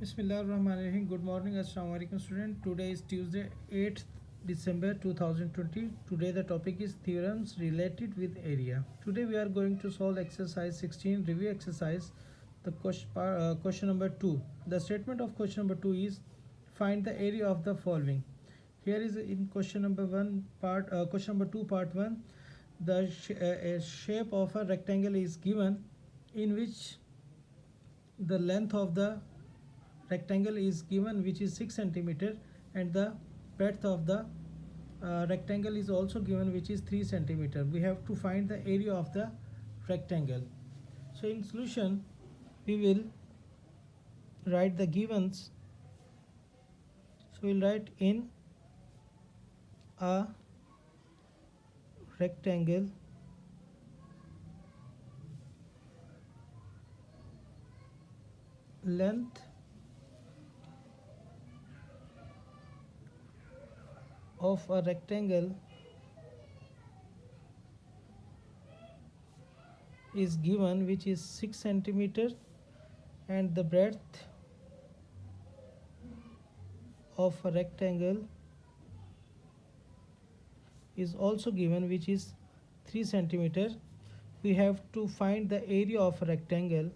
Bismillahirrahmanirrahim. Good morning, Assalamu alaikum student. Today is Tuesday, 8th December 2020. Today the topic is theorems related with area. Today we are going to solve exercise 16 review exercise. The question number 2. The statement of question number 2 is find the area of the following. Here is in question number 1 part question number 2 part 1. The shape of a rectangle is given in which the length of the rectangle is given which is 6 centimeter and the breadth of the rectangle is also given which is 3 centimeter. We have to find the area of the rectangle. So in solution we will write the givens. So we'll write in a rectangle length of a rectangle is given which is 6 centimeter and the breadth of a rectangle is also given which is 3 centimeter. We have to find the area of a rectangle.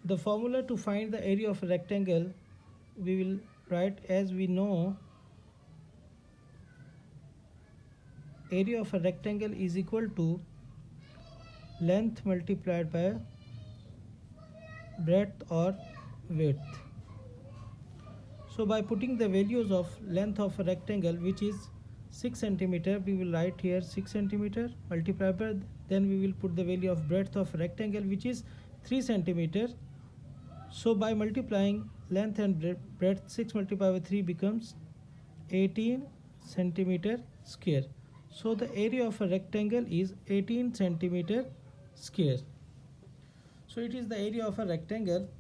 The formula to find the area of a rectangle we will write as we know. Area of a rectangle is equal to length multiplied by breadth or width. So by putting the values of length of a rectangle which is 6 centimeter, we will write here 6 centimeter multiplied by, then we will put the value of breadth of rectangle which is 3 centimeter. So by multiplying length and breadth, 6 multiplied by 3 becomes 18 centimeter square. So the area of a rectangle is 18 centimeter square. So it is the area of a rectangle